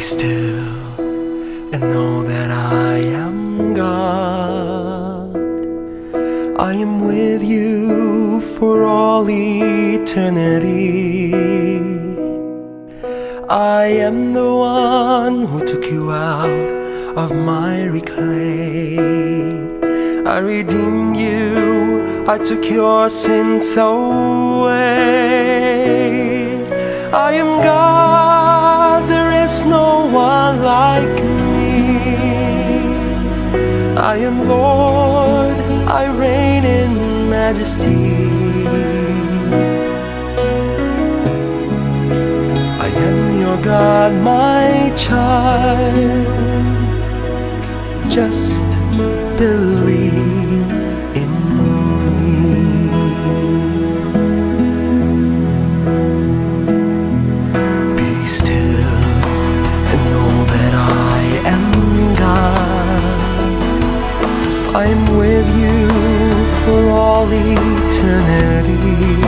still and know that I am God. I am with you for all eternity. I am the one who took you out of miry clay. I redeemed you, I took your sins away. I am God, there is no one like me. I am Lord, I reign in majesty. I am your God, my child. Just believe in me. Be still and know that I am God. I am with you for all eternity.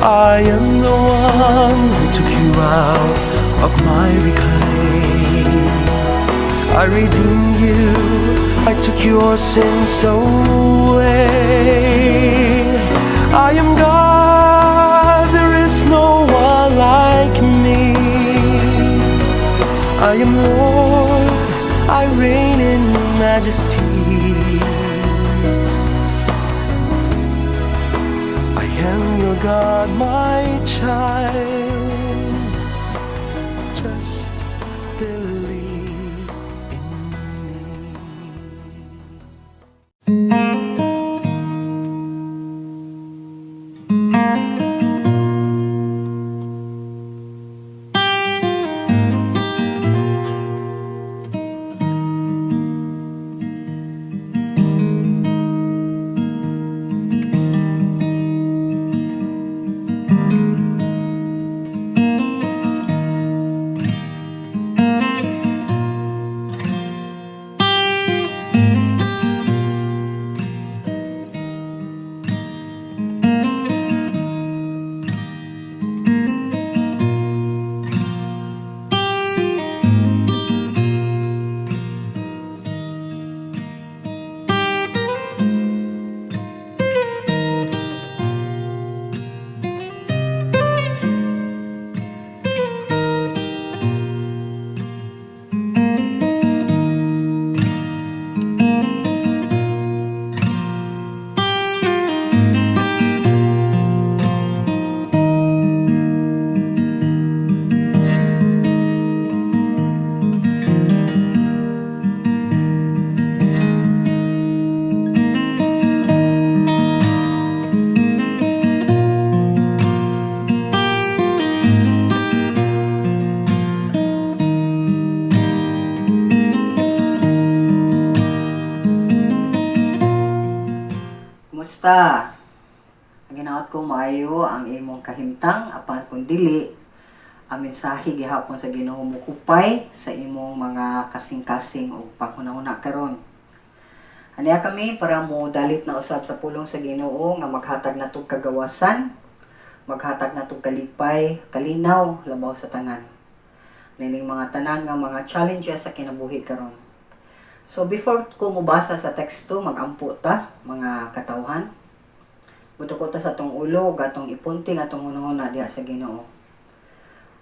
I am the one who took you out of miry clay. I redeemed you, I took your sins away. I am God, there is no one like me. I am Lord, I reign in majesty. I am your God, my child. Just believe in Kumusta? Ang ginaot ko maayo ang imong kahimtang apan kun dili ang mensahe gihapon sa Ginoo mukupay sa imong mga kasing-kasing o panghuna-huna karon. Aniya kami para mo dalit na usab sa pulong sa Ginoo nga maghatag natog kagawasan, maghatag natog kalipay, kalinaw labaw sa tanan. Nining mga tanan nga mga challenges sa kinabuhi karon. So before ko mubasa sa teksto, magampo ta, mga katawhan. Buto ko ta sa tong ulo, gatong ipunting atong hunahuna diha sa Ginoo.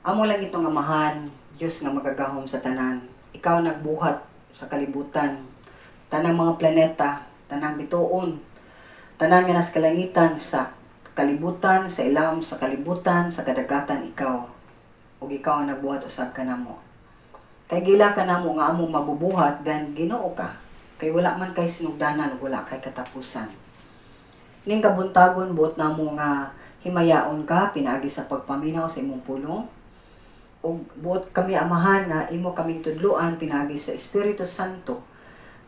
Amo lang itong amahan, Diyos nga magagahom sa tanan. Ikaw nagbuhat sa kalibutan, tanang mga planeta, tanang bituon, tanan nga nas kalangitan sa kalibutan, sa ilam, sa kalibutan, sa kadagatan ikaw. Ug ikaw ang nagbuhat usab kanamo. Kay gila ka namo nga among mabubuhat dan Ginoo ka. Kay wala man kay sinugdanan, wala kay katapusan. Ning kabuntagon buot namo nga himayaon ka pinaagi sa pagpaminaw sa imong pulong. Ug buot kami amahan nga imo kaming tudloan pinaagi sa Espiritu Santo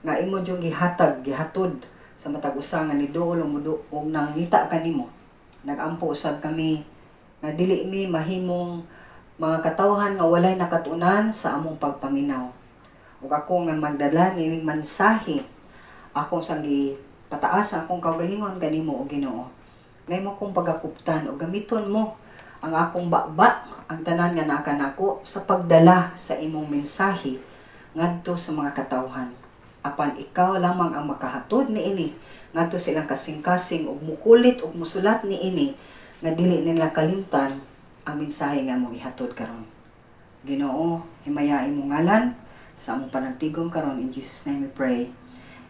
nga imo jung gihatag gihatod sa matag usa nga niduol ug nangita kanimo. Nagampo usab kami nga dili mi mahimong mga katawhan nga walay nakatunan sa among pagpaminaw. Ug ako nga magdala nining mensahe, ako sang pataas akong kaugalingon kanimo o Ginoo. Ngay mo kong pagakuptan o gamiton mo ang akong baba, ang tanan nga naka nako sa pagdala sa imong mensahe ngadto sa mga katawhan. Apan ikaw lamang ang makahatod niini ngadto silang kasing-kasing ug mukulit ug musulat niini nga dili nila kalimtan ang mensahe nga mong ihatod karon. Ginoo, himayain mo ngalan sa among panantigom karon, in Jesus name we pray.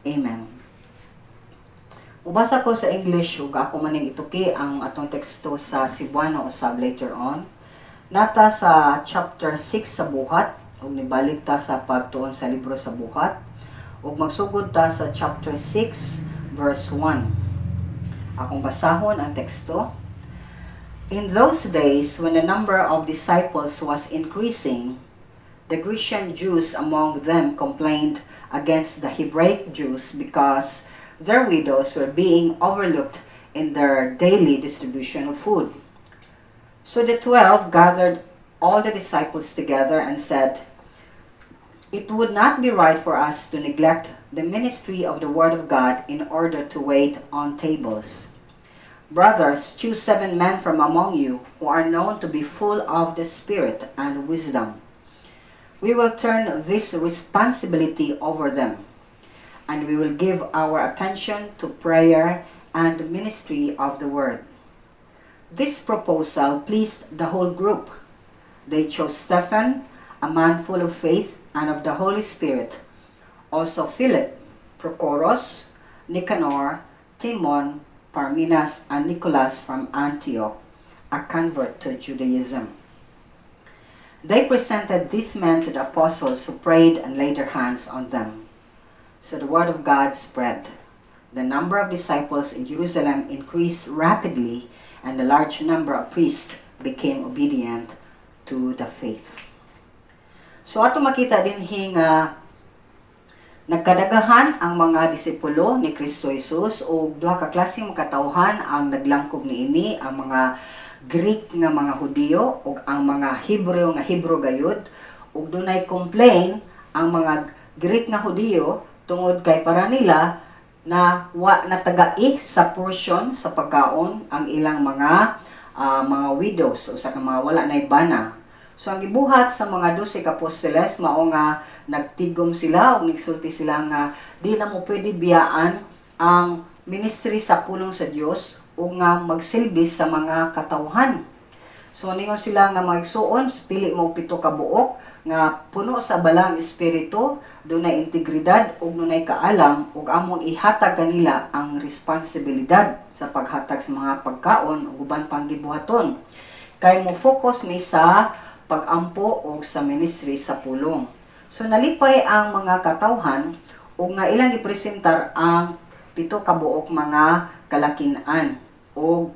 Amen. Ubasa ko sa English ug ako maning ituki ang atong teksto sa Cebuano usab later on. Nata sa chapter 6 sa buhat ug nibalik ta sa pagtuon sa libro sa buhat ug magsugod ta sa chapter 6 verse 1. Akong basahon ang teksto. In those days, when the number of disciples was increasing, the Grecian Jews among them complained against the Hebraic Jews because their widows were being overlooked in their daily distribution of food. So the 12 gathered all the disciples together and said, "It would not be right for us to neglect the ministry of the Word of God in order to wait on tables. Brothers, choose 7 men from among you who are known to be full of the Spirit and wisdom. We will turn this responsibility over them, and we will give our attention to prayer and ministry of the Word." This proposal pleased the whole group. They chose Stephen, a man full of faith and of the Holy Spirit, also Philip, Prochorus, Nicanor, Timon, Parmenas, and Nicholas from Antioch, a convert to Judaism. They presented these men to the apostles, who prayed and laid their hands on them. So the word of God spread. The number of disciples in Jerusalem increased rapidly, and a large number of priests became obedient to the faith. So ato makita din nga nagkadagahan ang mga disipulo ni Kristo Jesus o duha ka klaseng katawhan ang naglangkob niini, ang mga Greek nga mga Hudiyo ug ang mga Hebreo nga Hebro gayud, ug dunay complain ang mga Greek nga Hudiyo tungod kay para nila na wa natagai sa portion sa pagkaon ang ilang mga widows o sa mga wala na ibana. So ang gibuhat sa mga 12 ka apostoles mao nga nagtigom sila o nagsulti sila nga di na mo pwede biyaan ang ministry sa pulong sa Dios o nga magsilbi sa mga katawhan. So ningon sila nga magsuon pili mo 7 ka buok nga puno sa balang espiritu, dunay integridad ug dunay kaalam ug among ihatag kanila ang responsibilidad sa paghatag sa mga pagkaon ug uban pang gibuhaton. Kay mo focus mi sa pag-ampo ug sa ministry sa pulong. So nalipay ang mga katawhan ug nga ilang gipresentar ang 7 ka buok mga kalakin-an ug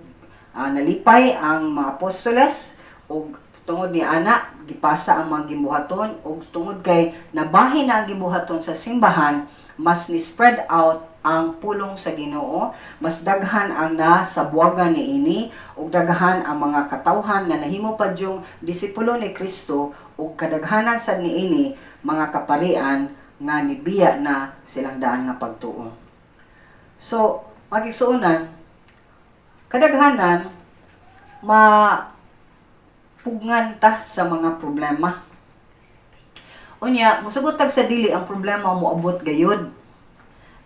nalipay ang mga apostoles ug tungod ni ana gipasa ang mga gibuhaton ug tungod kay nabahin na ang gibuhaton sa simbahan, mas ni spread out ang pulong sa Ginoo, mas daghan ang nasabuagan niini ug daghan ang mga katawhan nga nahimo padyong disipulo ni Kristo ug kadaghanan sad niini mga kaparian nga nibiya na silang daan nga pagtuo. So, magigsuunan kadaghanan pugnan ta sa mga problema. Unya, musugot tag sa dili ang problema mo abot gayud.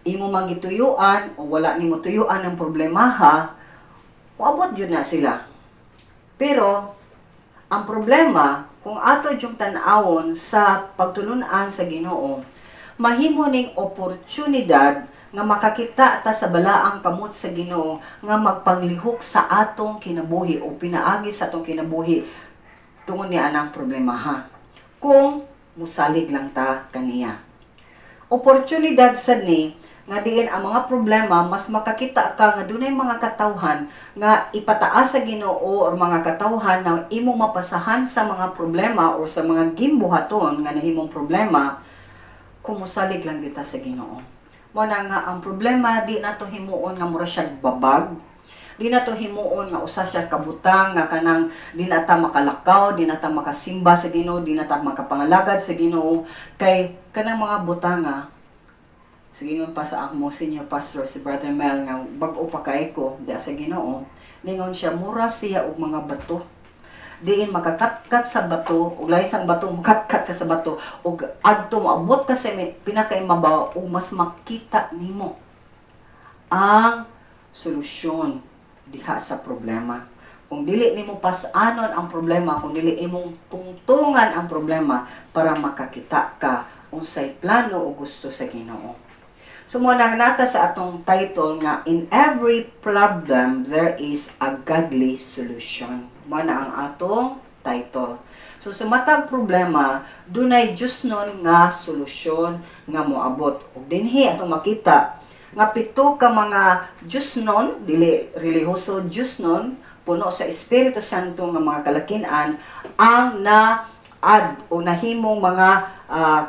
Imo magituyuan o wala nimo tuyuan ang problema ha, moabot jud na sila. Pero ang problema kung ato yung tan-awon sa pagtulunan sa Ginoo, mahimo ning oportunidad nga makakita ta sa balaang kamot sa Ginoo nga magpanglihok sa atong kinabuhi o pinaagi sa atong kinabuhi tungod ni anang problema ha. Kung musalig lang ta kaniya. Oportunidad sad ni nga diin ang mga problema mas makakita ka nga dunay mga katawhan nga ipataas sa Ginoo or mga katawhan na imong mapasahan sa mga problema o sa mga gimbuhaton nga nahimong problema kung musalig lang kita sa Ginoo. Mo na nga ang problema di nato himuon nga mura siya babag. Di na to himuon nga usa siya kabutang nga kanang di na ta makalakaw, di na ta makasimba sa Ginoo, di na ta makapangalagad sa Ginoo kay kanang mga butanga. Sige nga pa sa akmo senior pastor si Brother Mel nga bag-o pa kay ko di sa Ginoo. Ningon siya mura siya og mga bato. diin makakatkat sa bato, ug lain sang bato makatkat ka sa bato, ug adto maabot ka sa pinakaimabaw ug mas makita nimo ang solusyon diha sa problema. Kung dili nimo pas-anon ang problema, kung dili imong tungtungan ang problema para makakita ka unsay plano o gusto sa Ginoo. So mo nata sa atong title nga in every problem there is a godly solution. Mo na ang atong title. So sa matag problema, dunay Dios nun nga solusyon nga moabot. Ug dinhi atong makita nga pito ka mga Diyos nun, dili relihiyoso Diyos nun, puno sa Espiritu Santo nga mga kalakin-an, ang na-add o nahimong mga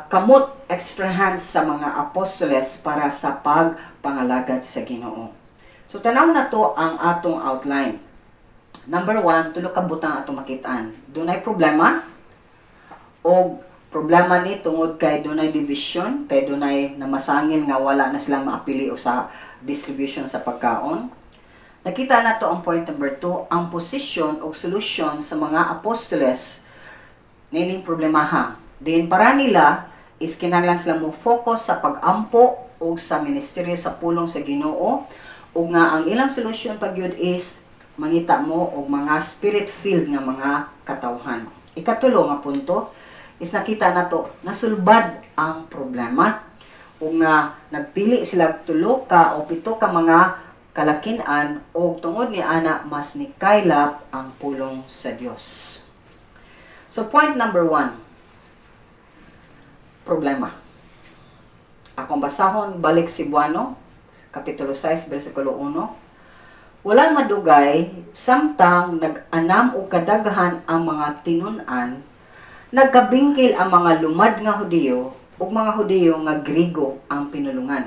kamot extra hands sa mga apostoles para sa pagpangalagad sa Ginoo. So tanaw na to ang atong outline. Number 1, tulo ka butang atong makitaan. Dunay problema o problema ni tungod kay dunay division, kay dunay namasangil nga wala na sila maapili o sa distribution sa pagkaon. Nakita na to ang point number 2, ang position o solusyon sa mga apostoles nining problemaha. Din para nila is kinahanglan sila mo focus sa pag-ampo o sa ministeryo sa pulong sa Ginoo, o nga ang ilang solusyon pagyud is mangita mo og mga spirit-filled nga mga katawhan. Ikatulo nga punto is nakita na to nasulbad ang problema, o nga nagpili sila tulo ka o pito ka mga kalakin-an o tungod ni ana mas nikaylap ang pulong sa Dios. So point number 1, problema. Akong basahon balik Cebuano, kapitulo 6, versikulo 1. Walang madugay, samtang nag-anam o kadaghan ang mga tinun-an, nagkabingkil ang mga lumad nga Hudiyo ug mga Hudiyo nga Grigo ang pinulungan.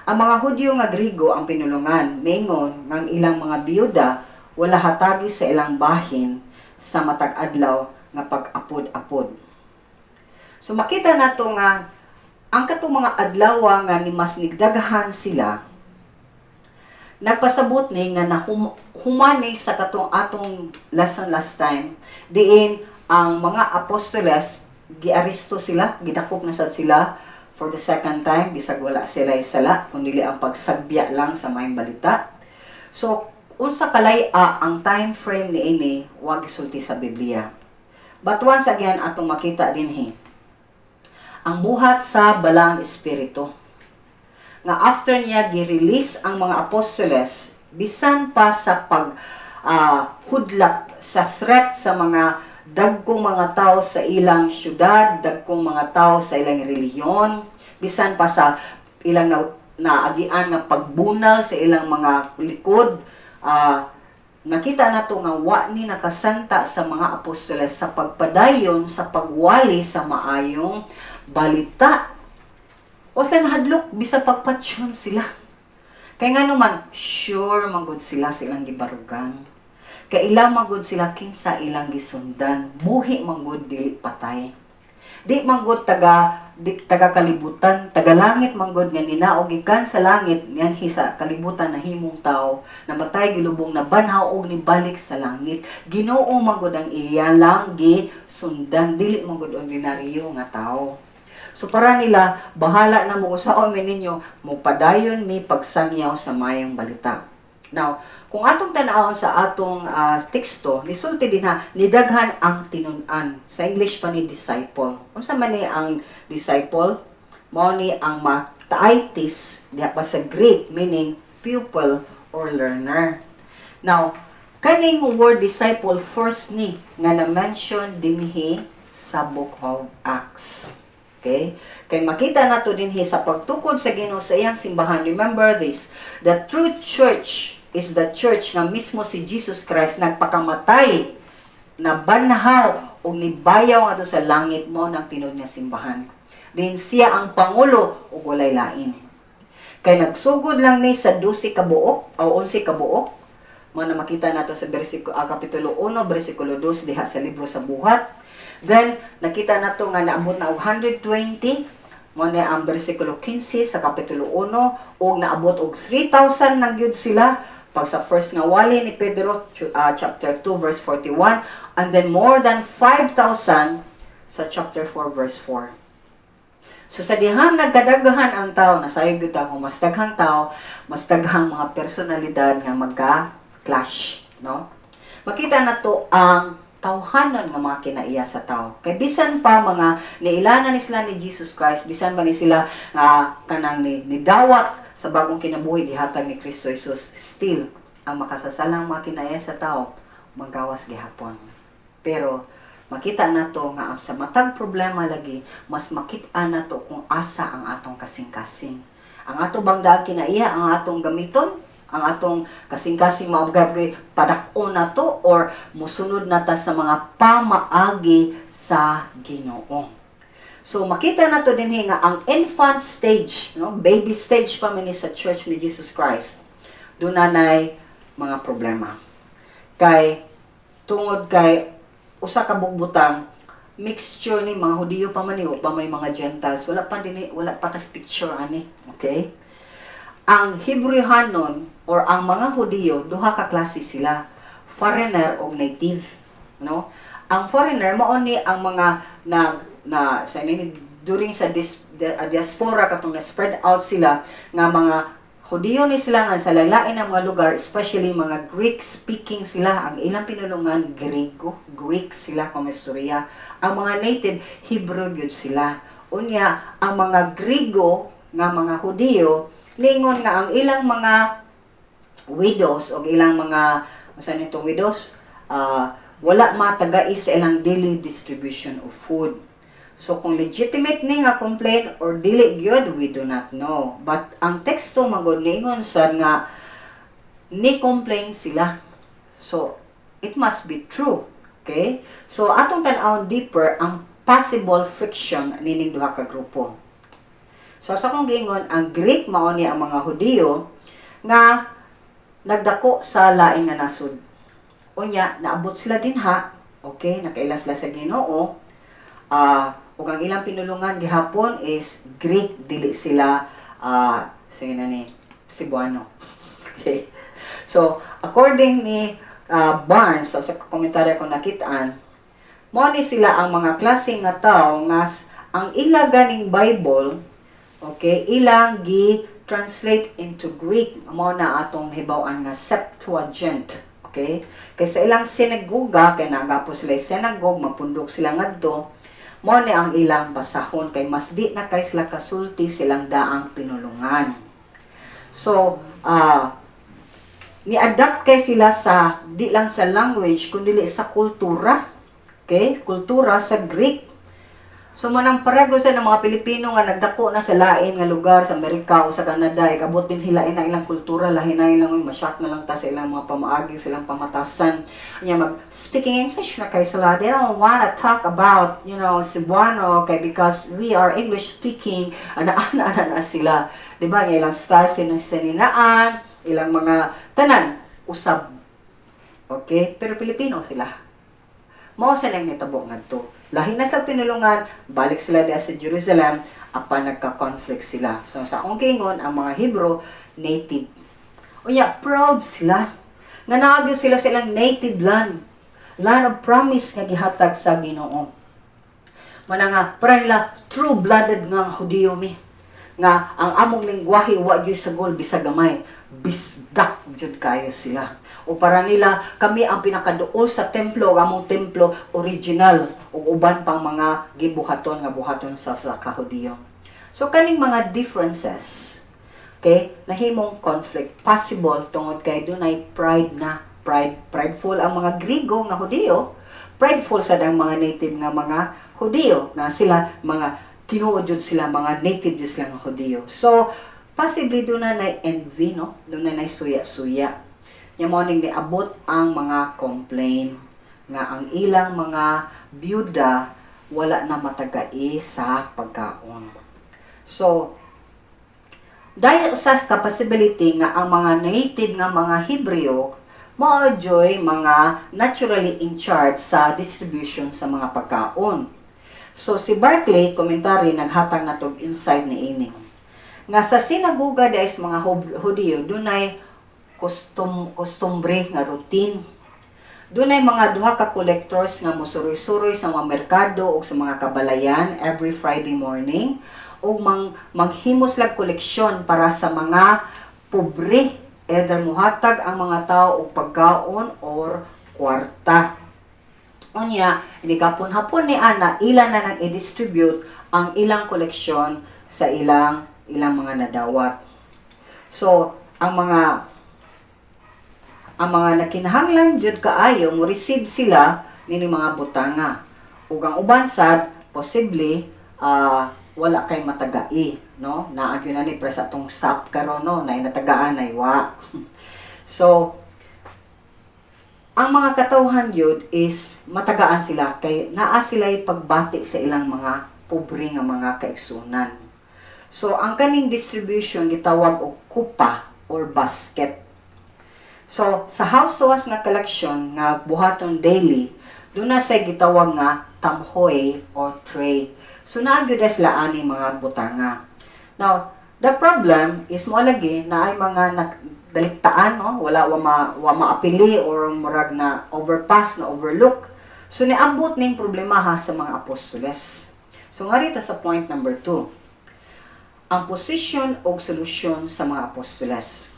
Ang mga Hudiyo nga Grigo ang pinulungan, maingon ng ilang mga biyuda wala hatagi sa ilang bahin sa matag adlaw nga pag-apod-apod. So makita nato nga ang katong mga adlaw nga ni mas nigdaghan sila, nagpasabot ni nga humani sa katong atong lesson last time, diin ang mga apostoles giaristo sila, gidakop na sad sila for the second time, bisag wala sila isala, kundi ang pagsabya lang sa maayong balita. So unsa kalay-a ang time frame niini wa gisulti sa Biblia. But once again atong makita dinhi ang buhat sa balang espiritu nga after niya gi-release ang mga apostoles, bisan pa sa hudlak sa threat sa mga dagkong mga tao sa ilang syudad, dagkong mga tao sa ilang relihiyon, bisan pa sa ilang naagian nga pagbunal sa ilang mga likod, nakita na to nga wa ni nakasanta sa mga apostoles sa pagpadayon sa pagwali sa maayong balita. O sa nahadlok, bisa pagpatsyon sila. Kaya nga naman, sure magod sila sa ilang gibarugan. Kaya ilang magod sila kinsa ilang gisundan. Buhi magod dili patay. Di magod taga kalibutan, taga langit magod nga ninaog ikan sa langit, niyan sa kalibutan na himong tao, namatay gilubong na banhaw og nibalik sa langit. Ginoo magod ang iya lang gisundan, dili magod ordinaryo nga tao. So para nila, bahala na mo usaon mi ninyo, mo padayon mi pagsangyaw sa mayong balita. Now, kung atong tanawon sa atong teksto, nisulti din ha, nidaghan ang tinun-an. Sa English pa ni disciple. Unsa man ni ang disciple? Mao ni ang mataitis, diha pa sa Greek, meaning pupil or learner. Now, kaning word disciple first ni nga na-mention dinhi sa Book of Acts. Okay? Kay makita nato dinhi sa pagtukod sa Ginoo sa iyang simbahan. Remember this, the true church is the church nga mismo si Jesus Christ nagpakamatay, na banhaw o nibayaw nga sa langit mo ng tinod nga simbahan. Din siya ang pangulo o walay lain. Kay nagsugod lang ni sa 12 kabuok o 11 kabuok, mo na makita nato sa kapitulo 1, versikulo 2 diha sa libro sa Buhat. Then, nakita na to nga naabot na 120, mo na ang versikulo 15 sa kapitulo 1, o naabot og 3,000 nagyud sila pag sa first nga wali ni Pedro, chapter 2 verse 41, and then more than 5,000 sa chapter 4 verse 4. So sa dihang nagkadaghan ang tao, nasayod yun ako, mas daghang tao, mas daghang mga personalidad nga magka-clash, no? Makita na to ang tawhanon nga mga kinaiya sa tao. Kay bisan pa mga niilana ni sila ni Jesus Christ, bisan pa ni sila kanang ni dawat sa bagong kinabuhi gihatag ni Kristo Jesus, still ang makasasalang mga kinaiya sa tao manggawas gihapon. Pero makita na to nga sa matag problema lagi, mas makita na to kung asa ang atong kasing-kasing. Ang ato bang daag kinaiya, ang atong gamiton, ang atong kasing-kasing maugab padakon na to, or musunod na ta sa mga pamaagi sa Ginoo. So makita na to din nga ang infant stage, no, baby stage pa man sa Church ni Jesus Christ, doon nanay mga problema. Kay tungod kay usa ka bugbutang mixture ni mga Hudiyo pa man o pa may mga Gentiles, wala pa tas picture ani, okay? Ang Hebrehanon or ang mga Hudiyo, duha ka klase sila, foreigner o native, no? Ang foreigner mao ni ang mga sa during sa diaspora katong na spread out sila nga mga Hudiyo ni sila nga sa lalain ng mga lugar, especially mga Greek-speaking sila. Ang ilang pinulungan, Greek sila kung istorya. Ang mga native, Hebrew yun sila. Unya, ang mga Grigo nga mga Hudiyo, ningon nga ang ilang mga widows o ilang mga, saan itong widows? Wala matagais sa ilang daily distribution of food. So, kung legitimate ni nga complaint or dili gyud, we do not know. But, ang teksto magod ningon sad nga ni-complain sila. So, it must be true. Okay? So, atong tan-awon deeper ang possible friction nining duha ka grupo. So, sa kong gingon, ang Greek mao ni ang mga Hudiyo nga nagdako sa lain nga nasud. Unya, naabot sila dinha, okay, nakaila sila sa Ginoo. Ug ang ilang pinulungan gihapon is Greek, dili sila sige na ni Cebuano. Okay. So, according ni Barnes, sa komentaryo ko nakitaan, mo ni sila ang mga klaseng nga tao nga ang ila ganing Bible, okay, ilang gi-translate into Greek, mo na atong hibaw-an nga Septuagint. Okay? Kaysa ilang sinagoga, kaya nagapo sila sinagog, mapundok sila ngadto, mo ni ang ilang basahon kay mas di na kay sila kasulti silang daang pinulungan. So, ni-adapt kay sila sa di lang sa language kundi sa kultura. Okay? Kultura sa Greek. So, manang pareho sa ng mga Pilipino nga nagdako na sa lain nga lugar sa Amerika o sa Canada, ikabot din hilain na ilang kultura, lahin na ilang masyak na lang ta sa ilang mga pamaagi, silang pamatasan. Kanya speaking English na kay sila, they don't want to talk about, Cebuano, okay, because we are English speaking, ana na sila. Diba? Ilang style sininaan, ilang mga tanan, usab. Okay? Pero Pilipino sila. Mao sa nang nitabo ngadto. Lahi na sa pinulungan, balik sila diya sa Jerusalem, apan nagka-conflict sila. So, sa akong gingon, ang mga Hebrew, native. Unya, proud sila. Nga naagyo sila sa ilang native land. Land of promise nga gihatag sa Ginoo. Mana nga, para nila, true-blooded nga Hudiyo mi. Nga, ang among lingwahe, wag sa gol, bisag gamay. Bisdak, jud kayo sila. O para nila, kami ang pinakaduol sa templo, among templo original, o uban pang mga gibuhaton nga buhaton sa kahudiyo. So, kaning mga differences, okay, nahimong conflict, possible, tungod kay dunay prideful ang mga Grigo nga Hudiyo, prideful sa ang mga native nga mga Hudiyo, na sila, mga tinuod jud sila, mga native jud sila nga Hudiyo. So, possibly doon na envy, no? Doon na suya-suya. Yung morning niabot ang mga complaint nga ang ilang mga byuda wala na matagai sa pagkaon. So, dahil sa possibility nga ang mga native nga mga Hebreo maojoy mga naturally in charge sa distribution sa mga pagkaon. So, si Barclay, komentary, naghatag na tog inside ni ini. Nga sa sinagoga dahil mga Hudiyo, dunay costumbre nga routine. Dunay mga duha ka collectors nga mosuroy-suroy sa mga merkado o sa mga kabalayan every Friday morning ug maghimo sila koleksyon para sa mga pobre, either muhatag ang mga tao og pagkaon or kwarta. Unya, hapon ni ana ila na nang i-distribute ang ilang koleksyon sa ilang mga nadawat. So, ang mga nakinahanglan jud kaayo mo receive sila nini mga butanga. Ug ang uban sad posible wala kay matagai, no? Naagyo na ni presa tong sap karon no, na natagaan ay wa. So, ang mga katawhan yun is matagaan sila kay naa sila'y pagbati sa ilang mga pobre nga mga kaigsunan. So, ang kaning distribution gitawag og kupa or basket. So, sa house to house nga collection nga buhaton daily, doon na sa gitawag nga tamhoy or tray. So, naagyo sila ani mga butanga. Now, the problem is mo lagi na ay mga daliktaan, no? Wala wa maapili or murag na overpass na overlook. So, niabot ning problema ha sa mga apostoles. So, nga rito sa point number 2. Ang position o solusyon sa mga apostoles.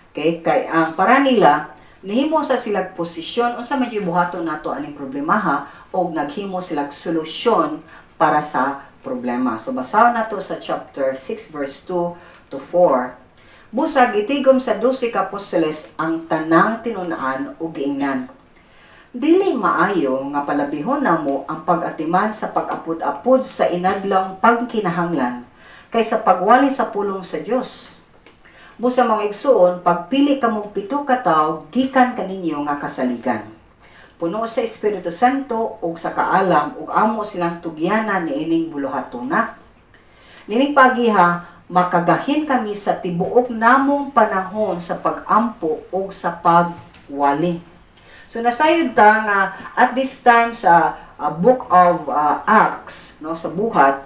Okay, kay ang para nila nahimo sa silag posisyon unsa man jud buhaton nato aning problema ha og naghimo silag solusyon para sa problema. So basahon nato sa chapter 6 verse 2 to 4. Busag itigom sa 12 ka apostoles ang tanang tinun-an ug giingnan. Dili maayo nga palabihon namo ang pag-atiman sa pag-apod-apod sa inadlawng pagkinahanglan kaysa pagwali sa pulong sa Dios. Busa mga igsuon, pagpili kamo 7 ka tawo gikan kaninyo nga kasaligan. Puno sa Espiritu Santo ug sa kaalam ug amo silang tugyanan niining buluhatuna. Nining pagiha makagahin kami sa tibuok namong panahon sa pag-ampo ug sa pagwali. So nasayod ta nga at this time sa book of Acts, no, sa buhat,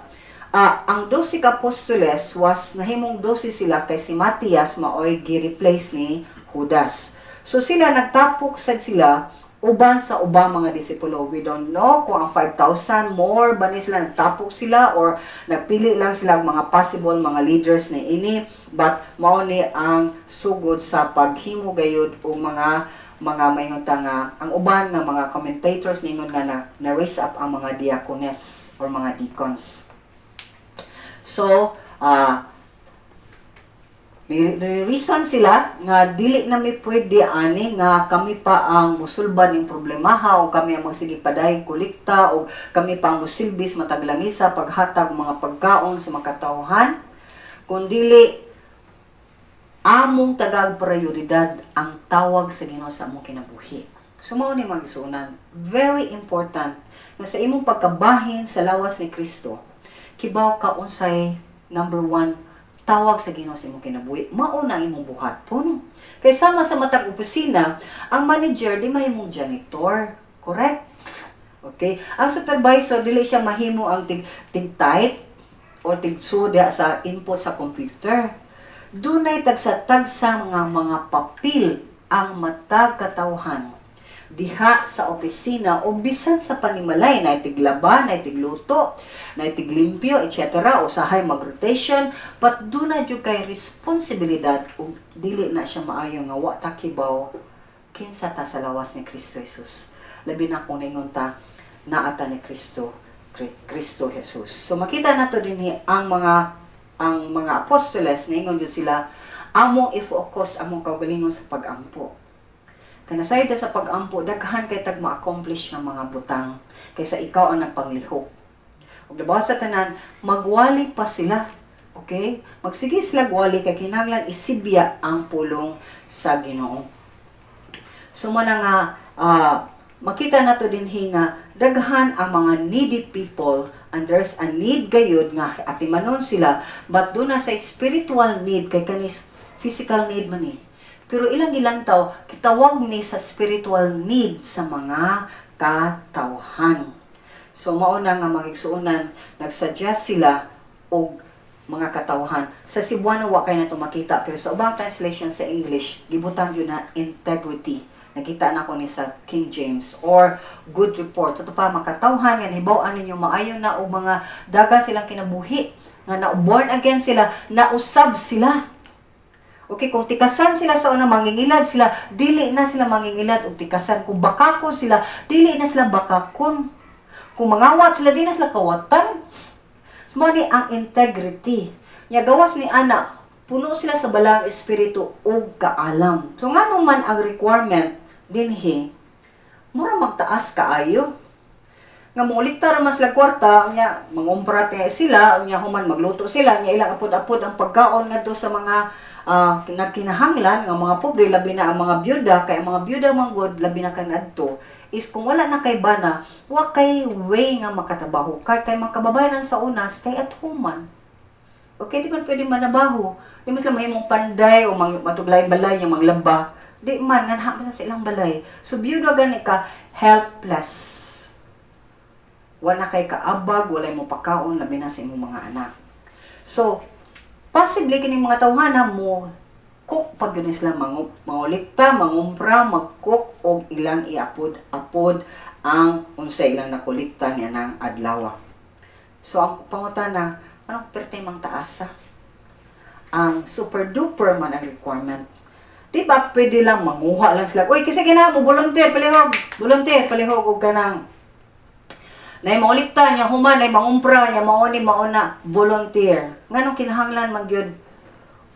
ang 12 ka apostoles was nahimong 12 sila kay si Matias maoy gi-replace ni Judas. So sila nagtapok sad sila uban sa ubang mga disipulo. We don't know kung ang 5,000 more ba ni sila nagtapok sila or nagpili lang sila mga possible mga leaders ni ini, but mao ni ang sugod sa paghimo gayud og mga mayngon nga ang uban nga mga commentators ningon nga na raise up ang mga diakones or mga deacons. So, reason sila nga dili na mi pwede ani nga kami pa ang musulban ng problemaha o kami ang magsige paday kolekta o kami pa ang musilbis mataglamisa paghatag mga pagkaon sa makatawhan, kundili among tagag prioridad ang tawag sa Ginoo sa among kinabuhi. So mao ni magsunan, very important nga sa imong pagkabahin sa lawas ni Kristo. Kibaw ka unsay number 1 tawag sa Ginoo sa imong kinabuhi. Mao na imong buhaton. Kay sama sa matag opisina, ang manager di mahimong janitor, correct? Okay? Ang supervisor dili siya mahimo ang tig-type o tig-suda sa input sa computer. Dunay tagsa-tagsa mga papel ang matag katawhan diha sa opisina o bisan sa panimalay na tiglaban, na tigluto, na tiglimpyo, etc. Usahay mag-rotation, but doon na dyan kay responsibilidad o dili na siya maayo nga wa takibaw kinsa ta sa lawas ni Kristo Jesus. Labi na kung ningon ta naata ni Kristo Jesus. So makita nato din ang mga apostoles ningon jud sila among i-focus among kaugalingon sa pag-ampo. Kanasayod sa pag-ampo, daghan kay tag ma-accomplish ng mga butang kaysa ikaw ang nagpanglihok. Ug diba sa tanan, magwali pa sila. Okay? Magsige sila gwali kay kinahanglan isibya ang pulong sa Ginoo. So man nga makita nato din nga daghan ang mga needy people and there's a need gayud nga atimanon sila, but doon na sa spiritual need kay kanis physical need man eh. Pero ilang taw kitawag ni sa spiritual need sa mga katawhan. So mao na nga magigsuonan nagsuggest sila og mga katawhan. Sa Cebuano wa kay nato makita, pero sa ubang translation sa English gibutang yun na integrity. Nakita na ko ni sa King James or good report. Ito pa makatawhan nga hibaw-an ninyo maayo na o mga dagan silang kinabuhi nga na born again sila, nausab sila. Okay, kung tikasan sila sa una, mangingilad sila, dili na sila mangingilad o tikasan. Kung bakakon sila, dili na sila bakakon. Kung mangawat sila, di na sila kawatan. Sumao ni ang integrity. Nya gawas ni ana, puno sila sa balang espiritu o kaalam. So nga naman ang requirement dinhi, mura magtaas kaayo. Nga mulikta ra mas sila kwarta, nya mangumpra sila, nya human magluto sila, nya ilang apod-apod ang pagkaon ngadto sa mga nagkinahanglan nga mga pobre, labi na ang mga byuda, kay ang mga byuda manggod labi na kanadto is kung wala na kay bana, wa kay way nga makatrabaho kay mga kababayan sa una stay at home man. Okay, di man pwede manabaho, di man sila mahimong panday o matuglay balay yung maglaba, di man nga sa ilang balay. So byuda gani ka helpless, wala kay kaabag, wala mo pagkaon, labi na sa imong mga anak. So possibly kining mga tawhana mo cook pag yun sila mangulikta, mangumpra, mag-cook o ilang iapod-apod ang unsa ilang nakulikta niya ng adlaw. So ang pangutana, anong pertimang taasa? Ang super duper man ang requirement. Di ba pwede lang manguha lang sila? Uy, kasi gina mo, volunteer, palihog o ganang na maulikta niya, human, na mangumpra niya, mauni, mauna, volunteer. Nganong kinahanglan magyud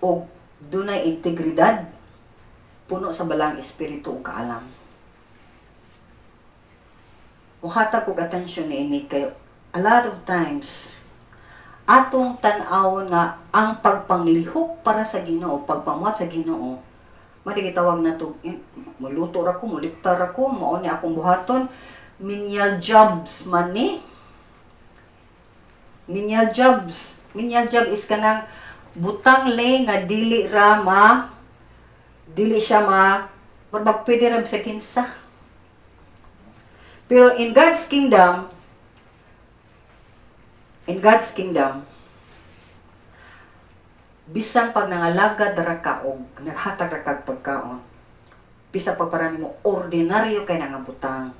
o dunay integridad, puno sa balang espiritu o kaalam. Uhatag kog atensyon ni ini kay a lot of times atong tan-awon nga ang pagpanglihok para sa Ginoo, pagpamuhat sa Ginoo, madigitawag na to, muluto ra ko, mulikta ra ko, mao ni akong buhaton, menial jobs man ni. Menial job is kanang butang le nga dili siya pwede ra sa kinsa. Pero in God's kingdom, bisan pag nangalagad ra ka og naghatag ra kag pagkaon, bisa pa para nimo ordinaryo kay nga butang,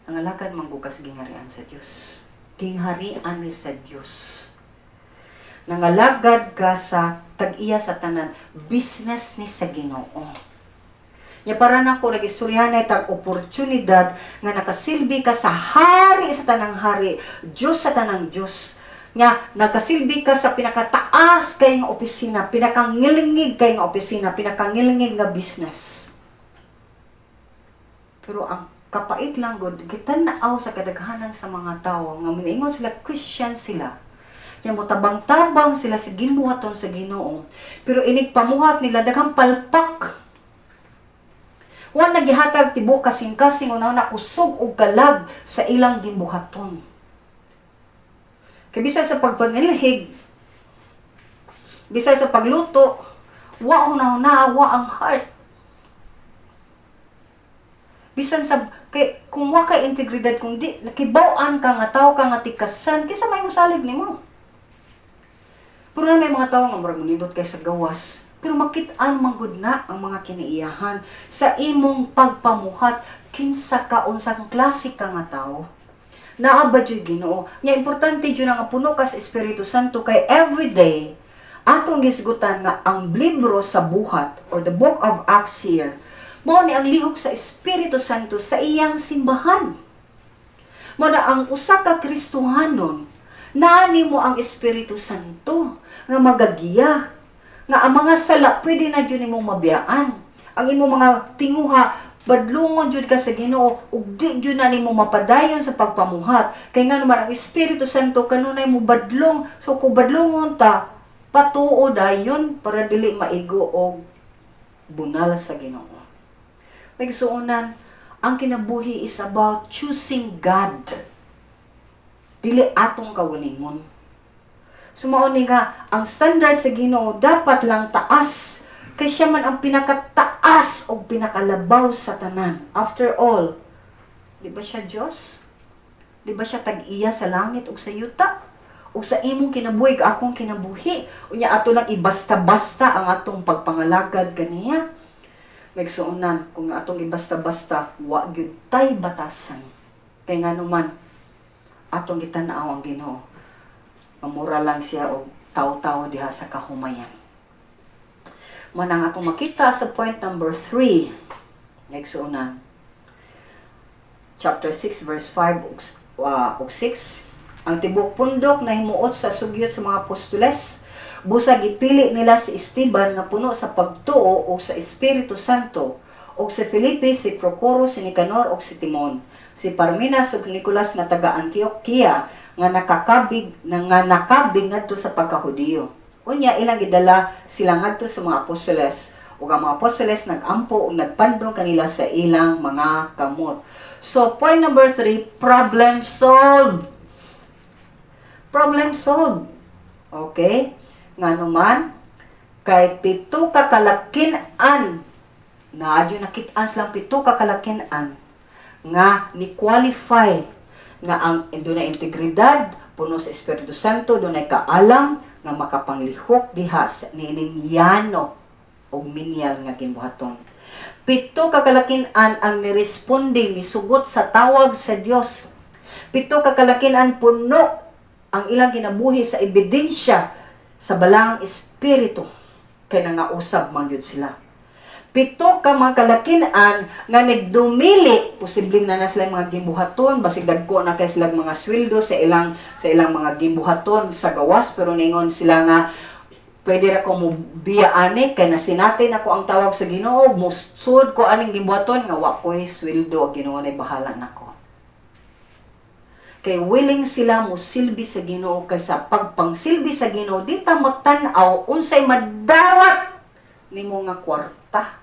nangalagad manggugas gingharian sa Dios. Gingharian ni sa Dios. Nangalagad ka sa tag-iya sa tanan, business ni sa Ginoo. Nya para nako nagistoryahan na tag oportunidad nga nakasilbi ka sa hari sa tanang hari, Dios sa tanang Dios. Nya nakasilbi ka sa pinakataas kay nga opisina, pinakangilingig kay nga opisina, pinakangilingig nga business. Pero ang kapait lang gud gitan-aw sa kadaghanan sa mga tawo nga miingon sila Christian sila. Yang motabang-tabang sila sa gibuhaton sa Ginoo. Pero inig pamuhat nila daghang palpak. Wa nagihatag tibuok kasing-kasing una kusog og kalag sa ilang gibuhaton. Kay bisan sa pagpanilhig, bisan sa pagluto, wa una wa ang heart. Bisan sa kung wa kay integridad, kung di nakibaw-an ka nga tawo ka nga tikasan, kisa may mosalig nimo. Pero may mga tao nga murag manindot kay sa gawas, pero makit-an manggod na ang mga kinaiyahan sa imong pagpamuhat kinsa ka unsang klase ka nga tao. Naaba jud Ginoo. Nya importante jud nga puno ka sa Espiritu Santo kay everyday atong gisgutan nga ang libro sa buhat or the book of Acts here, mao ni ang lihok sa Espiritu Santo sa iyang simbahan. Mao na ang usa ka Kristohanon, naani mo ang Espiritu Santo nga magagiya, nga ang mga sala pwede na dyan imong mabiyaan. Ang imong mga tinguha, badlungon jud ka sa Ginoo, ug di jud na nimo mapadayon sa pagpamuhat. Kay nga naman ang Espiritu Santo kanunay mo badlong, so kung badlongon ta, patuo dayon para dili maigo og bunal sa Ginoo. Nagsuunan, ang kinabuhi is about choosing God. Dili atong kawalingon. Sumao ni nga, ang standard sa Ginoo dapat lang taas. Kay siya man ang pinakataas o pinakalabaw sa tanan. After all, di ba siya Diyos? Di ba siya tag-iya sa langit o sa yuta? ug sa imong kinabuhi akong kinabuhi. Unya ato lang ibasta-basta ang atong pagpangalagad kaniya. Nagsuunan kung atong ibasta-basta wa gyud tay batasan. Kay nganuman atong gitan-aw ang Ginoo. Mamura lang siya og taw-taw diha sa kahumayan. Manang atong makita sa point number 3. Nagsuunan. Chapter 6 verse 5 ug 6. Ang tibok pundok na himuot sa sugyot sa mga apostoles, busag ipili nila si Esteban nga puno sa pagtuo o sa Espiritu Santo, o si Felipe, si Procoro, si Nicanor, o si Timon, si Parmenas ug Nicolas nga taga Antioquia nga nakabig ngadto sa pagkahudiyo. Unya ilang gidala sila ngadto sa mga apostoles, ug ang mga apostoles nagampo ug nagpandong kanila sa ilang mga kamot. So point number 3, problem solved. Problem solved. Okay? Nganuman, kay pito ka kalakin-an, naadyo nakit-an silang pito ka kalakin-an, nga ni-qualify, nga ang doon na integridad, puno sa Espiritu Santo, doon ay kaalam, nga makapanglihok diha sa nining yano, o minyal nga ginbuhaton. Pito ka kalakin-an ang niresponding, nisugot sa tawag sa Dios. Pito ka kalakin-an puno ang ilang kinabuhi sa ebidensya sa balang espiritu kay nangausab man gyud sila. Pito ka mga kalakin-an nga nagdumili, posibleng na sila mga gimbuhaton, basig dagko na kay sila mga sweldo sa ilang mga gimbuhaton sa gawas, pero ningon sila nga pwede ra ko mo biyaane kay nasinatin ako ang tawag sa Ginoo, musud ko aning gimbuhaton nga wa ko'y sweldo, Ginoo nay bahala nako. Kay willing sila mo silbi sa Ginoo, kay sa pagpangsilbi sa Ginoo di ta magtan-aw unsay madawat nimo nga kwarta.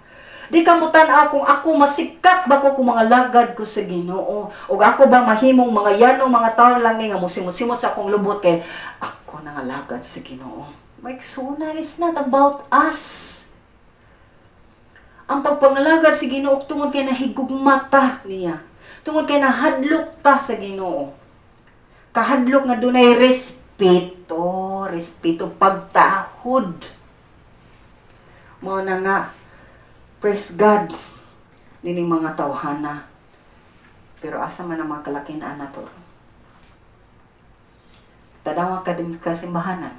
Di ka mo tan-aw kung ako masikat ba ko kung mga lagad ko sa Ginoo, o ako ba mahimong mga yanong mga taon lang ni nga musimot sa akong lubot kay ako nangalagad sa Ginoo. Like, so na is not about us. Ang pagpangalagad sa Ginoo tungod kay nahigugmata niya, tungod kay nahadlok ta sa Ginoo. Kahadlok nga dunay respeto, pagtahod. Mao na nga, praise God, nining mga tawhana. Pero asa man ang mga kalakin-an nato? Tadawa kasimbahanan,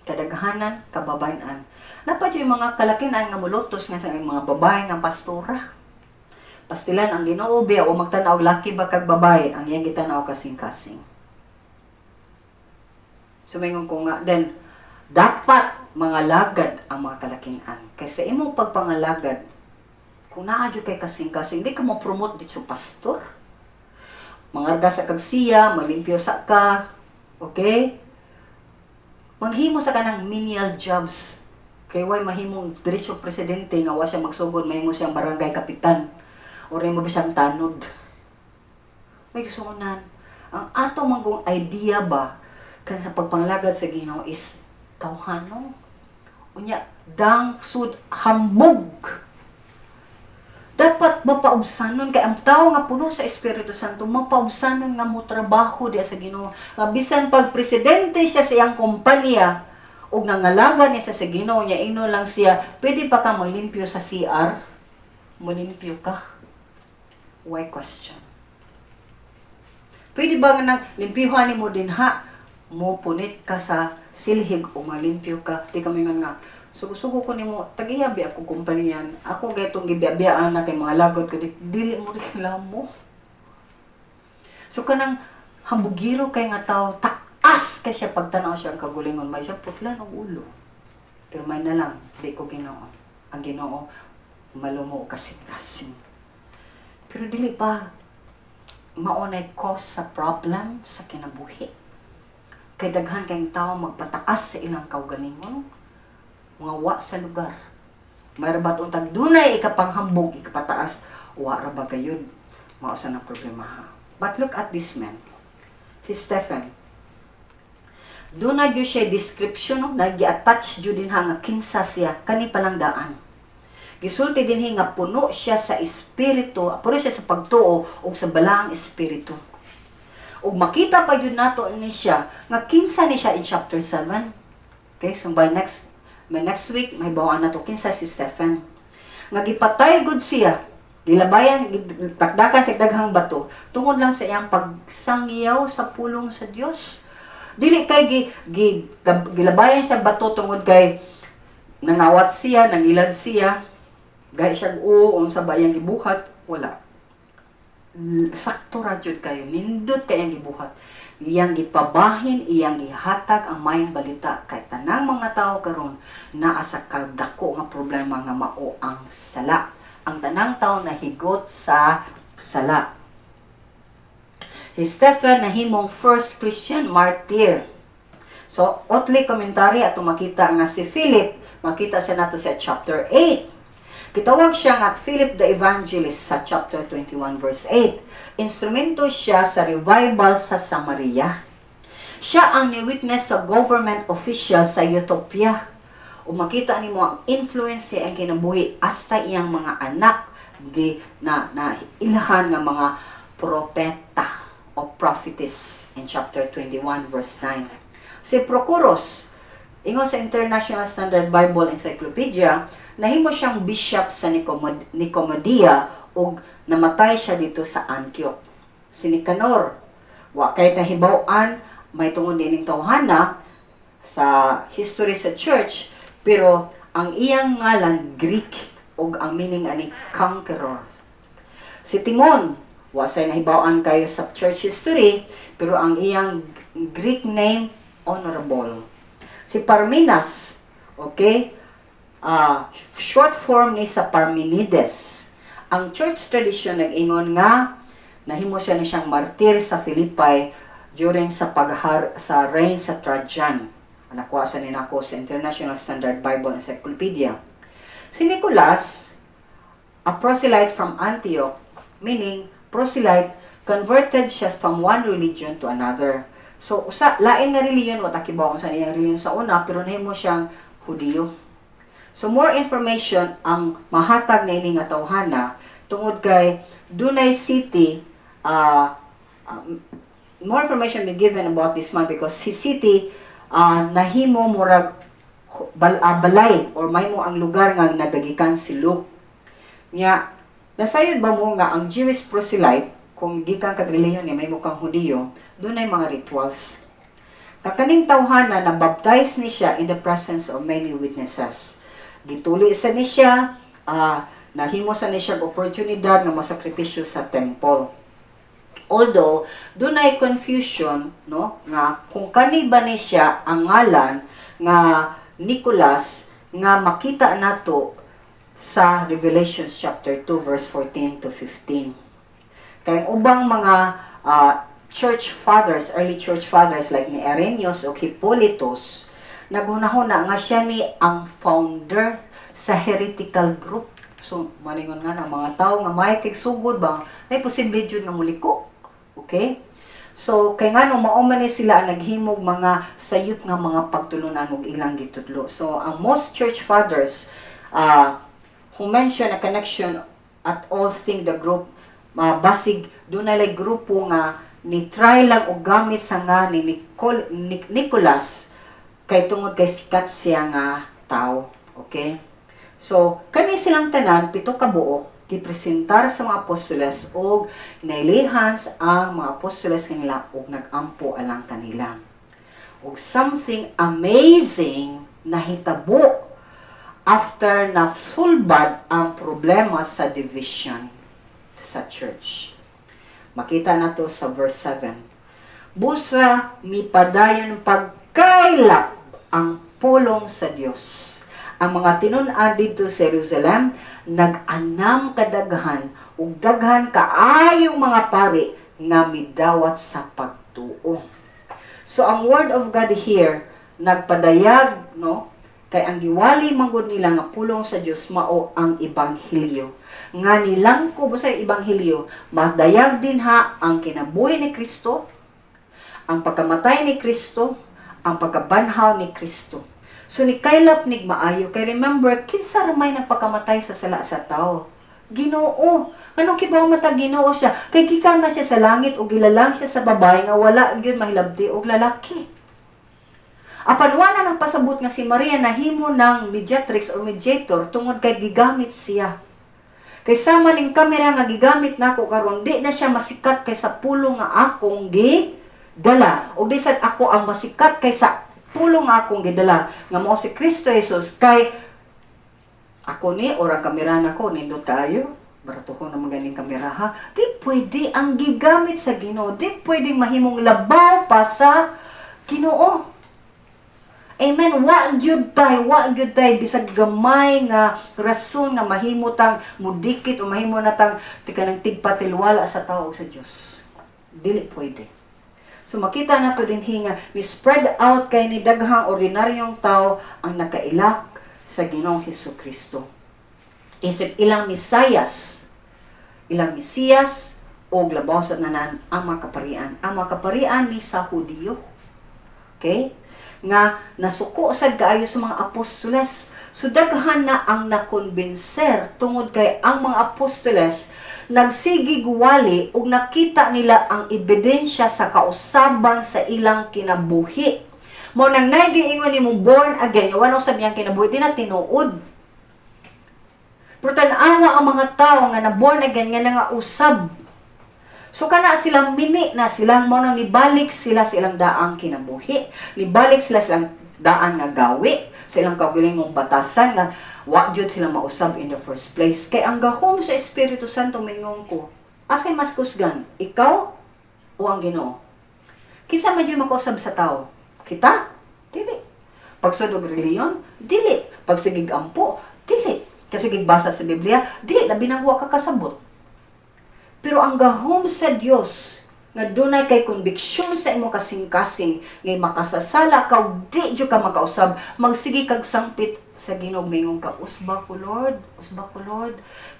kadaghanan, kababayan. Napad yung mga kalakin-an nga mulutos nga sa mga babae nga pastora. Pastilan ang Ginoo biya o magtanaw laki ba kag babae, ang iyang gitanaw kasing-kasing. Sumingon ko nga, then, dapat mga lagad ang mga kalakin-an. Kasi imong pagpangalagad, kung naadyo kay kasing-kasing, hindi ka mo promote dito sa pastor. Mangarga sa kagsiya, malimpyo sa ka, okay? Maghimo sa kanang menial jobs. Kay way mahimong diretso presidente, nga wa siya magsugod, mahimo siyang barangay kapitan. O rin mo ba siyang tanod. May gusunan. Ang ato manggong idea ba, kaya sa pagpanglagad sa Ginoo is tawhano. Unya, dang sud hambog. Dapat mapaubsanon kay ang tao nga puno sa Espiritu Santo, mapaubsanon nga mo trabaho diya sa Ginoo. Nga bisan pag presidente siya sa iyang kompanya ug nangalaga niya sa Ginoo niya, ino lang siya, pwede pa ka malimpyo sa CR? Malimpyo ka? Why question? Pwede ba nga nang limpyuhan mo din ha? Mo punit ka sa silhig o malimpyo ka? Di kami nga sugo-sugo ko nimo, tagiyabi ako kumpaniyan. Ako gaytong gibiyabiyaan na kay mga lagot ko, dili mo reklamo mo. So kanang hambugiro kay nga tao, taas kay siya pagtanaw siya ang kagulingon, may siya putla ng ulo. Pero may na lang, di ko Ginoo. Ang Ginoo, malumo kasing-kasing. Pero dili pa, maunay cause sa problem sa kinabuhi. Kay daghan kayong tao magpataas sa ilang kaugalingon, mga wa sa lugar. Mayroon ba't untag dunay ikapanghambog, ikapataas, wa ra ba gayud? Mausa na problema ha. But look at this man. Si Stephen. Doon na yun siya description, no? Nag-i-attach yun din ha, nga kinsa siya, kani palang daan. Gisulti din nga puno siya sa espiritu, puno siya sa pagtuo o sa balaang espiritu. ug makita pa yun nato ni siya nga kinsa ni siya in chapter 7. Okay, so by next week may bawaan nato kinsa si Stephen. Nga gipatay gud siya, gilabayan, takdakan sa daghang bato tungod lang sa iyang pagsangyaw sa pulong sa Dios. Dili kay gilabayan siya bato tungod kay nangawat siya, nangilad siya, gay siya unsa ba iyang gibuhat, wala. Sakto ra jud kayo, nindot kayang gibuhat, iyang gipabahin, iyang gihatag ang mayong balita kay tanang mga tao karon naa sa kadako nga problema nga mao ang sala. Ang tanang tao nahigot sa sala. Si Stephen nahimong first Christian martyr. So otli komentary ato makita nga si Philip, makita sa nato sa chapter 8. Gitawag siya nga Philip the Evangelist sa chapter 21 verse 8. Instrumento siya sa revival sa Samaria. Siya ang ni-witness sa government official sa Ethiopia. O makita nimo ang influence ang kinabuhi hasta iyang mga anak na ilhan nga mga propeta o prophetess in chapter 21 verse 9. Si Prochorus, ingon sa International Standard Bible Encyclopedia, nahimo siyang bishop sa Nicomedia ug namatay siya dito sa Antioch. Si Nicanor, wa kay nahibaw-an may tungod dining tawhana sa history sa church, pero ang iyang ngalan Greek ug ang meaning ani conqueror. Si Timon, wa say nahibaw-an kayo sa church history, pero ang iyang Greek name honorable. Si Parmenas, okay? Short form ni sa Parmenides. Ang church tradition nag-ingon nga nahimo siya ni siyang martir sa Philippi during sa sa reign sa Trajan. Nakuha sa ninako sa International Standard Bible Encyclopedia. Si Nicholas, a proselyte from Antioch, meaning proselyte, converted siya from one religion to another. So, lain na reliyon, watakibawang sa niyang reliyon sa una, pero nahimo siyang Hudiyo. So, more information ang mahatag na ini nga tawhana tungod kay Dunay City, more information be given about this man because his city nahimo murag balay or mahimo ang lugar nga nadagikan si Luke. Nya, nasayod ba mo nga ang Jewish proselyte, kung gikan kag reliyon niya mahimo kang Hudiyo, dunay mga rituals. Kakaning tawhana na baptize ni siya in the presence of many witnesses. Gituli sa ni siya, nahimo sa ni siya oportunidad nga masakripisyo sa temple. Although dunay confusion, no, nga kung kani ba ni siya ang ngalan nga Nicholas nga makita nato sa Revelation chapter 2 verse 14 to 15. Kay ubang mga church fathers, early church fathers like ni Irenaeus o Hippolytus, nagunahuna nga siya ni ang founder sa heretical group. So, maningon nga ng mga tao nga may kigsugod ba, may posible jud nga muliko. Okay? So, kay nga nung mauman sila naghimog mga sayop nga mga pagtulunan ug ilang gitudlo. So, ang most church fathers who mention a connection at all think the group, basig doon na like grupo nga ni try lang og gamit sa nga ni Nicholas kay tungod kay sikat siya nga tao. Okay? So, kani silang tanan, 7 ka buok, gipresentar sa mga apostoles o nailihans ang mga apostoles kanila o nagampo alang kanila. O something amazing na hitabo after nasulbad ang problema sa division sa church. Makita na to sa verse 7. Busa mi padayon pagkailap ang pulong sa Dios. Ang mga tinun-an dito sa Jerusalem nag-anam kadaghan ug daghan kaayong mga pari nga midawat sa pagtuo. So ang word of God here nagpadayag, no, kay ang giwali manggod nila nga pulong sa Dios mao ang ebanghelyo. Nga nilang ko sa ebanghelyo madayag din ha ang kinabuhi ni Kristo, ang pagkamatay ni Kristo, ang pagkabanhaw ni Kristo. So ni kaylap nig maayo kay remember kinsa ramay nagpakamatay sa sala sa tao. Ginoo. Anong kibaw mata Ginoo siya? Kay gikan na siya sa langit o gilalang siya sa babae nga wala gyud mahilabti og lalaki. Apan wala nang pasabot nga si Maria nahimo ng mediatrix or mediator tungod kay gigamit siya. Kay sama ning kamera nga gigamit nako karon di na siya masikat kay sa pulo nga akong gidala. O di sad ako ang masikat kay sa pulo nga akong gidala nga mao si Kristo Jesus kay ako ni orang kamera nako nindot kaayo. Barato ko naman ganing kamera ha. Di pwede ang gigamit sa Ginoo. Di pwedeng mahimong labaw pa sa Ginoo. Amen. Wa gyud tay bisag gamay nga rason nga mahimutang mudikit o mahimo natang tikanang tigpatilwala sa tao o sa Dios. Dili pwede. So makita nato din hinga ni spread out kay ni daghang ordinaryong tao ang nakailak sa Ginoong Hesukristo. Isip ilang Mesiyas o labaw sa nanan ang makaparian. Ang makaparian ni sa Hudiyo. Okay? Nga nasuko sad kaayo sa mga apostoles. So daghan na ang nakonbenser tungod kay ang mga apostoles nagsigig wali ug nakita nila ang ebidensya sa kausaban sa ilang kinabuhi. Mo nang naigiingon nimo born again, wala sa biyang kinabuhi di na tinuod. Pero tanawa ang mga tao nga na born again nga nga usab. So kana silang mini na silang mo nang nibalik sila silang daang kinabuhi. Nibalik sila silang daan nga gawi, silang kaugalingong batasan nga wa jud sila mausab in the first place. Kay ang gahom sa Espiritu Santo mingong ko, asay mas kusgan, ikaw o ang Ginoo? Kinsa man jud makausab sa tao? Kita? Dili. Pagsudog reliyon? Dili. Pagsigig ampo? Dili. Kasi gigbasa sa Biblia, dili labi nang wa ka kasabot. Pero ang gahom sa Dios nga dunay kay conviction sa imong kasing-kasing ngay makasasala ka di jud ka makausab, magsige kag sangpit sa Ginoo mingong ka, usba ko Lord,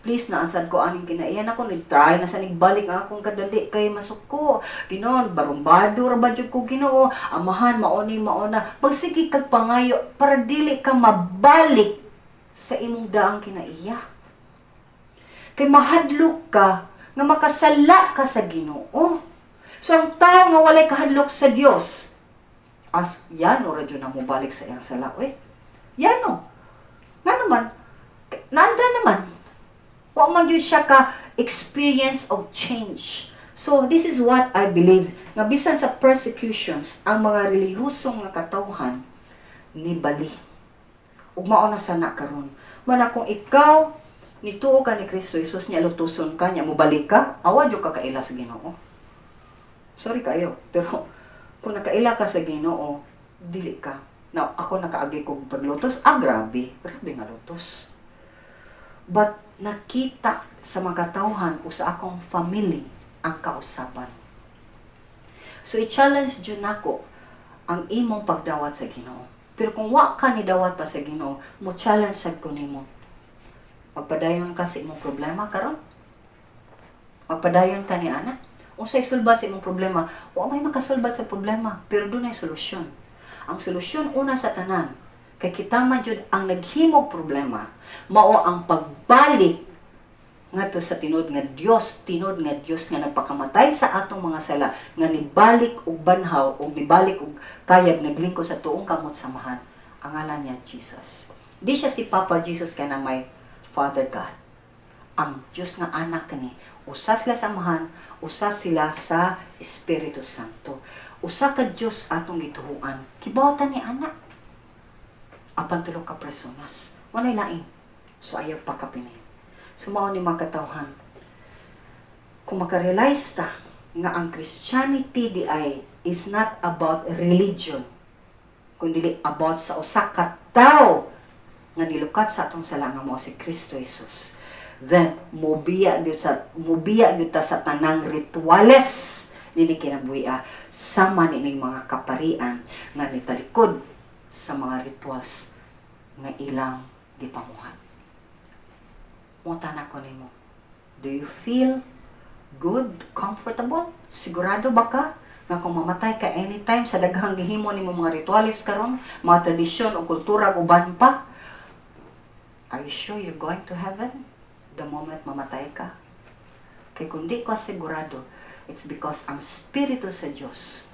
please naansad ko aning kinaiyan ako ni try na sa nigbalik ang akong kadali kay masuko. Ginoo, barumbado ra ba jud ko Ginoo, amahan mauni mauna, magsige kag pangayo para dili ka mabalik sa imong daang kinaiya. Kay mahadlok ka nga makasala ka sa Ginoo. So ang tao nga walay kahadlok sa Dios, as yano ra jud na mo balik sa iyang sala. Yano. Nga naman, nanda naman. Wa man gyud siya ka experience of change. So this is what I believe nga bisan sa persecutions ang mga relihiyosong nga katawhan ni bali. Ug mao na sana karon. Mana kung ikaw nituo ka ni Kristo Jesus niya lutuson ka niya mo balik ka, awa jud ka kaila sa Ginoo. Sorry kayo, pero kung nakaila ka sa Ginoo, dili ka. Now, ako nakaagi kong paglutos, grabe nga lutos. But nakita sa mga tawhan o sa akong family ang kausaban. So i-challenge jud nako ang imong pagdawat sa Ginoo. Pero kung wa ka ni dawat pa sa Ginoo, mo challenge sad ko nimo. Magpadayon ka sa imong problema karon. Magpadayon ka ni ana. Unsay sulbad sa imong problema? Wa may makasulbad sa problema, pero dunay solusyon. Ang solusyon una sa tanan, kay kita man jud ang naghimog problema, mao ang pagbalik ngadto sa tinud nga Dios nga nagpakamatay sa atong mga sala, nga nibalik og banhaw og nibalik og kayag naglingkod sa tuong kamot samahan. Ang ngalan niya Jesus. Di siya si Papa Jesus kana may Father God. Ang Diyos nga anak kani, usa sila samahan, usa sila sa Espiritu Santo. Usa ka Diyos atong gituhuan. Kibawatan ni anak. Apan tulo ka personas. Walay lain. So ayaw pa kapini. Sumao ni mga katawhan. Kung makarealize ta nga ang Christianity di ay is not about religion, kundi about sa usa ka tawo nga nilukat sa atong sala nga mao si Kristo Jesus. Then mubiya gyud ta sa tanang rituales nini kinabuhi sama nining mga kaparian nga nitalikod sa mga rituals nga ilang gipamuhat. Mutan ako nimo. Do you feel good, comfortable? Sigurado ba ka nga kung mamatay ka anytime sa daghang gihimo nimo mga ritualis karon, mga tradisyon o kultura uban pa? Are you sure you're going to heaven? the moment mamatay ka. Kaya kung di ko sigurado, it's because ang Espiritu sa Diyos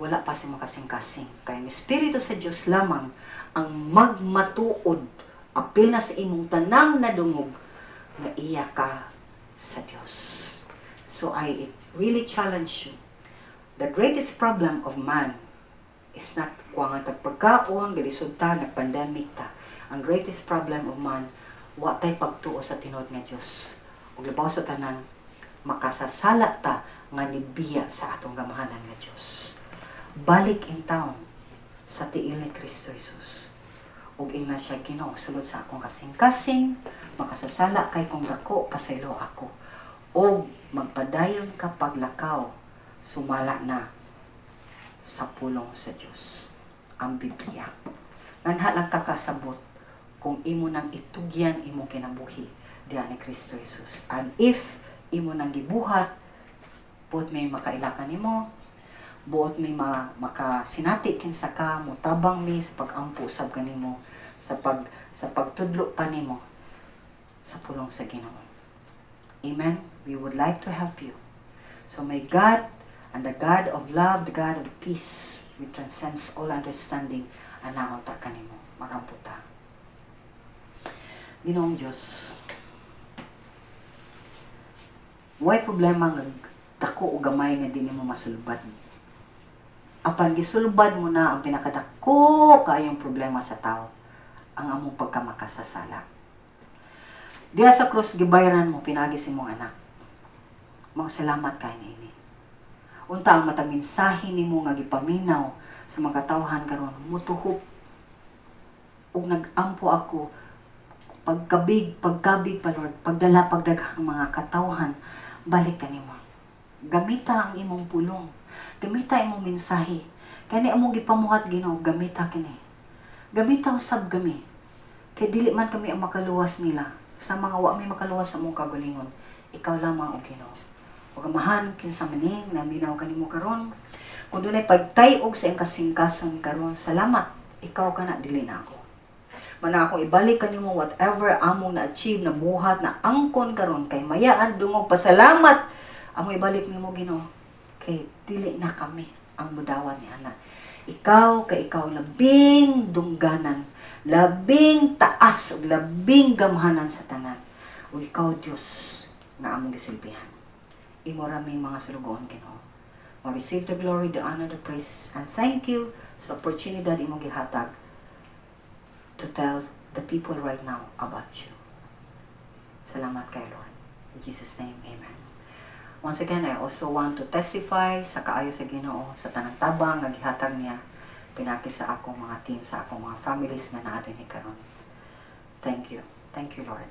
wala pa si makasing-kasing. Kaya ang Espiritu sa Diyos lamang ang magmatuod, apil na sa imong tanang nadungog, nga iya ka sa Diyos. So I really challenge you. The greatest problem of man is not kung nga tagpagkaon, galisod ta, nagpandemic ta. Ang greatest problem of man, wa tay pagtuo sa tinod nga Diyos. Ug labaw sa tanan, makasasala ta nga nibiya sa atong gamahanan nga Diyos. Balik in town sa tiil ni Kristo Jesus. Ug ina siya Ginoo, sulod sa akong kasing-kasing, makasasala kay kung dako pasaylo ako. O magpadayon ka paglakaw, sumala na sa pulong sa Diyos. Ang Biblia. Nanha lang kakasabot kung imo nang itugyan imo kinabuhi diha ni Kristo Jesus. And if imo nang gibuhat, buot may makailakan nimo, buot may makasinati kinsa ka, mutabang mi sa pag-ampo sab kanimo, sa pagtudlo pa nimo sa pulong sa Ginoo. Amen. We would like to help you. So may God and the God of love, the God of peace, which transcends all understanding, anaon ta kanimo, magampo ta. Ginoong Diyos, way problema nga dako o gamay nga di nimo masulbad. Apan gisulbad mo na ang pinakadako kayong problema sa tao, ang among pagkamakasasala. Diya sa krus gibayaran mo pinagi si mong anak. Mga salamat kay niini. Unta ang matag mensahe nimo nga gipaminaw sa mga katawhan karon, mutuhop ug nagampo ako pagkabig pa Lord, pagdala pagdaghang mga katawhan, balik kanimo. Gamita ang imong pulong. Gamita imong mensahe. Kani among gipamuhat Ginoo, gamita kini. Gamita usab kami. Kay dili man kami ang makaluwas nila. Sa mga wa may makaluwas sa among kagalingon, ikaw lamang o Ginoo. Ug amahan kinsa maning naminaw kanimo karon. Kung dunay pagtay-og sa iyang kasing-kason karon, salamat. Ikaw kana dili na ako. Mana ako ibalik kanimo whatever among na-achieve na buhat na angkon karon kay mayaan dungog pasalamat. Amo ibalik nimo Ginoo. Kay dili na kami ang mudawan ni ana. Ikaw kay ikaw labing dungganan, labing taas ug labing gamhanan sa tanan. Ug ikaw Dios nga among gisilbihan. Imo raming mga sulugon Ginoo. We receive the glory, the honor, the praises, and thank you sa opportunity imo gihatag to tell the people right now about you. Salamat kay Lord. In Jesus' name, amen. Once again, I also want to testify sa kaayo sa Ginoo sa tanang tabang nga gihatag niya pinaki sa akong mga team, sa akong mga families nga naa dinhi karon. Thank you. Thank you, Lord.